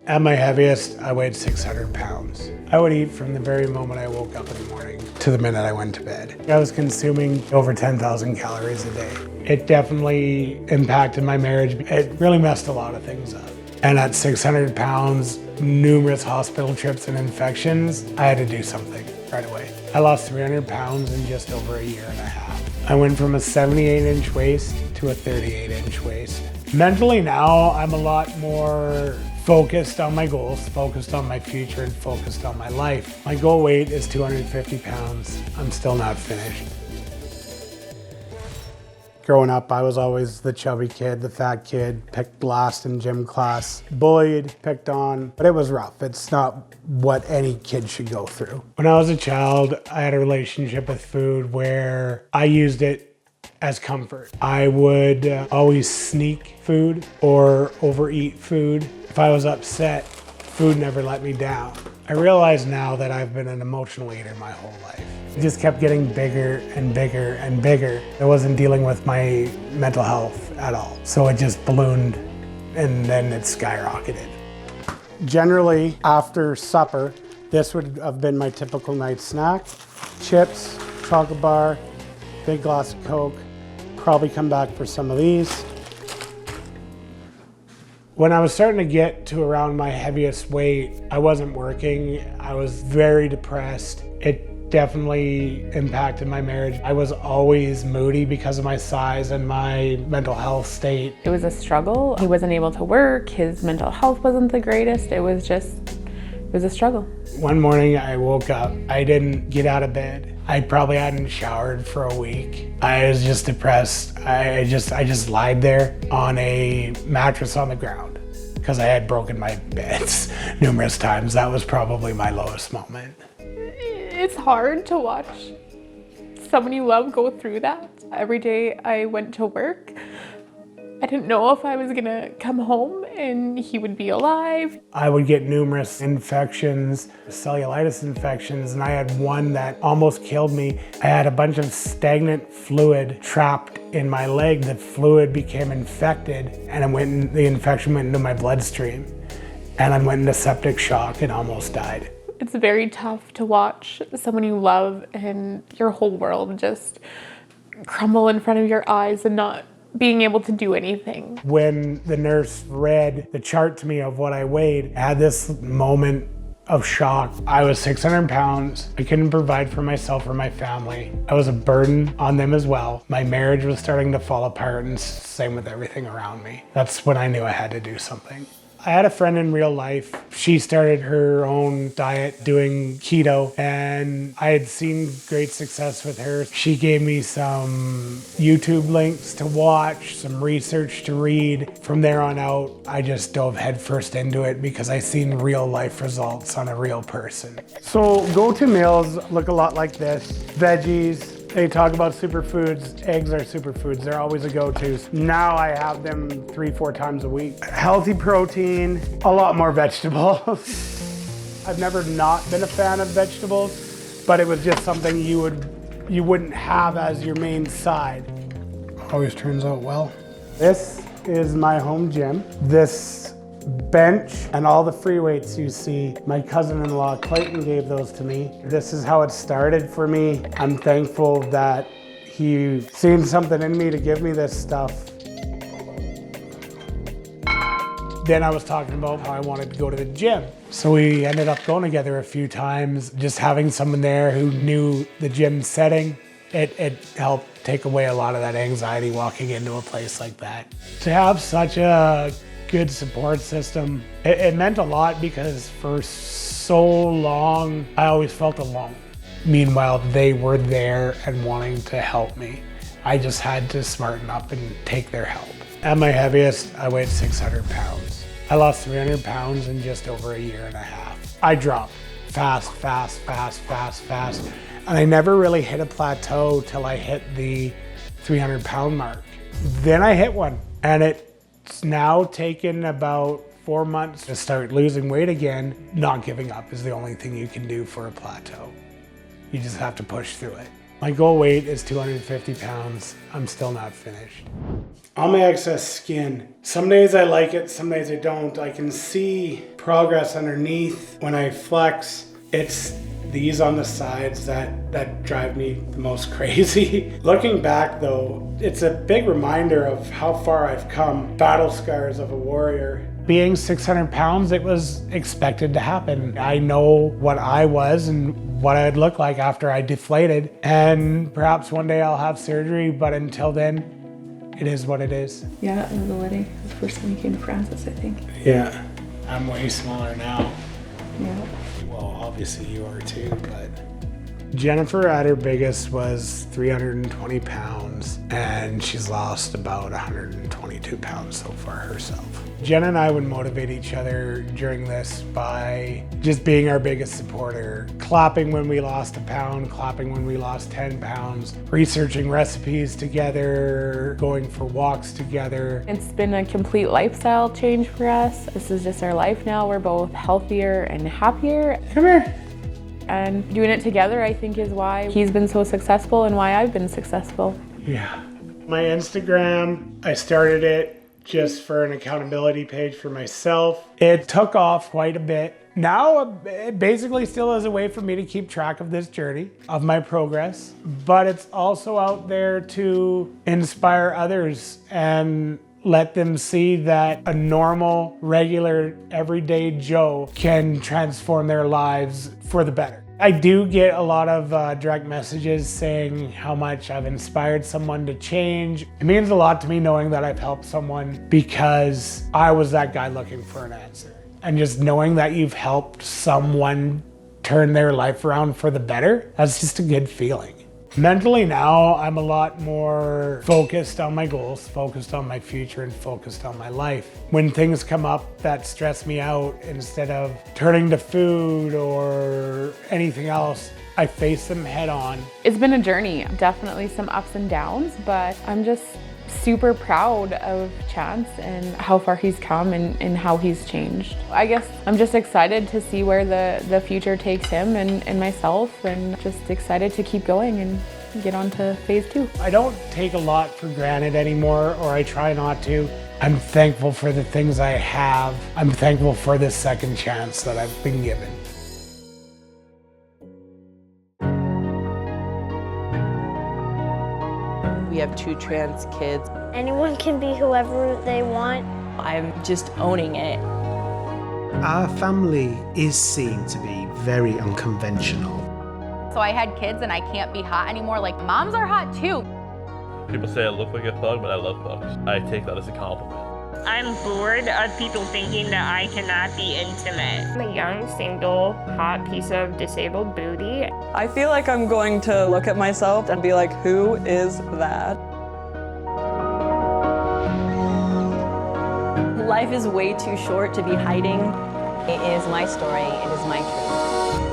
At my heaviest, I weighed 600 pounds. I would eat from the very moment I woke up in the morning to the minute I went to bed. I was consuming over 10,000 calories a day. It definitely impacted my marriage. It really messed a lot of things up. And at 600 pounds, numerous hospital trips and infections, I had to do something right away. I lost 300 pounds in just over a year and a half. I went from a 78-inch waist to a 38-inch waist. Mentally now, I'm a lot more focused on my goals, focused on my future, and focused on my life. My goal weight is 250 pounds. I'm still not finished. Growing up, I was always the chubby kid, the fat kid, picked last in gym class, bullied, picked on, but it was rough. It's not what any kid should go through. When I was a child, I had a relationship with food where I used it as comfort. I would always sneak food or overeat food. If I was upset, food never let me down. I realize now that I've been an emotional eater my whole life. It just kept getting bigger and bigger and bigger. I wasn't dealing with my mental health at all. So it just ballooned and then it skyrocketed. Generally, after supper, this would have been my typical night snack. Chips, chocolate bar, big glass of Coke, probably come back for some of these. When I was starting to get to around my heaviest weight, I wasn't working. I was very depressed. It definitely impacted my marriage. I was always moody because of my size and my mental health state. It was a struggle. He wasn't able to work. His mental health wasn't the greatest. It was a struggle. One morning I woke up. I didn't get out of bed. I probably hadn't showered for a week. I was just depressed. I just lied there on a mattress on the ground because I had broken my beds numerous times. That was probably my lowest moment. It's hard to watch someone you love go through that. Every day I went to work, I didn't know if I was gonna come home and he would be alive. I would get numerous infections, cellulitis infections, and I had one that almost killed me. I had a bunch of stagnant fluid trapped in my leg. The fluid became infected and the infection went into my bloodstream. And I went into septic shock and almost died. It's very tough to watch someone you love and your whole world just crumble in front of your eyes and not being able to do anything. When the nurse read the chart to me of what I weighed, I had this moment of shock. I was 600 pounds. I couldn't provide for myself or my family. I was a burden on them as well. My marriage was starting to fall apart, and same with everything around me. That's when I knew I had to do something. I had a friend in real life. She started her own diet doing keto, and I had seen great success with her. She gave me some YouTube links to watch, some research to read. From there on out, I just dove headfirst into it because I seen real life results on a real person. So go-to meals look a lot like this. Veggies. They talk about superfoods. Eggs are superfoods. They're always a go-to. Now I have them 3-4 times a week. Healthy protein, a lot more vegetables. I've never not been a fan of vegetables, but it was just something you wouldn't have as your main side. Always turns out well. This is my home gym. This bench and all the free weights you see, my cousin-in-law Clayton gave those to me. This is how it started for me. I'm thankful that he seen something in me to give me this stuff. Then I was talking about how I wanted to go to the gym. So we ended up going together a few times. Just having someone there who knew the gym setting, it helped take away a lot of that anxiety walking into a place like that. To have such a good support system, it meant a lot because for so long, I always felt alone. Meanwhile, they were there and wanting to help me. I just had to smarten up and take their help. At my heaviest, I weighed 600 pounds. I lost 300 pounds in just over a year and a half. I dropped fast. And I never really hit a plateau till I hit the 300 pound mark. Then I hit one, and it's now taken about 4 months to start losing weight again. Not giving up is the only thing you can do for a plateau. You just have to push through it. My goal weight is 250 pounds. I'm still not finished. All my excess skin. Some days I like it, some days I don't. I can see progress underneath when I flex. It's these on the sides that drive me the most crazy. Looking back though, it's a big reminder of how far I've come. Battle scars of a warrior. Being 600 pounds, it was expected to happen. I know what I was and what I'd look like after I deflated. And perhaps one day I'll have surgery, but until then, it is what it is. Yeah, at the wedding. It was the first time you came to Francis, I think. Yeah, I'm way smaller now. Yeah. Well, obviously you are too, but. Jennifer at her biggest was 320 pounds, and she's lost about 122 pounds so far herself. Jen and I would motivate each other during this by just being our biggest supporter, clapping when we lost a pound, clapping when we lost 10 pounds, researching recipes together, going for walks together. It's been a complete lifestyle change for us. This is just our life now. We're both healthier and happier. Come here. And doing it together, I think, is why he's been so successful and why I've been successful. Yeah. My Instagram, I started it just for an accountability page for myself. It took off quite a bit. Now, it basically still is a way for me to keep track of this journey, of my progress, but it's also out there to inspire others and let them see that a normal, regular, everyday Joe can transform their lives for the better. I do get a lot of direct messages saying how much I've inspired someone to change. It means a lot to me knowing that I've helped someone because I was that guy looking for an answer. And just knowing that you've helped someone turn their life around for the better, that's just a good feeling. Mentally now, I'm a lot more focused on my goals, focused on my future, and focused on my life. When things come up that stress me out, instead of turning to food or anything else, I face them head on. It's been a journey, definitely some ups and downs, but I'm just super proud of Chance and how far he's come and how he's changed. I guess I'm just excited to see where the future takes him and myself, and just excited to keep going and get on to phase 2. I don't take a lot for granted anymore, or I try not to. I'm thankful for the things I have. I'm thankful for this second chance that I've been given. We have 2 trans kids. Anyone can be whoever they want. I'm just owning it. Our family is seen to be very unconventional. So I had kids and I can't be hot anymore. Like, moms are hot too. People say I look like a thug, but I love thugs. I take that as a compliment. I'm bored of people thinking that I cannot be intimate. I'm a young, single, hot piece of disabled booty. I feel like I'm going to look at myself and be like, who is that? Life is way too short to be hiding. It is my story, it is my truth.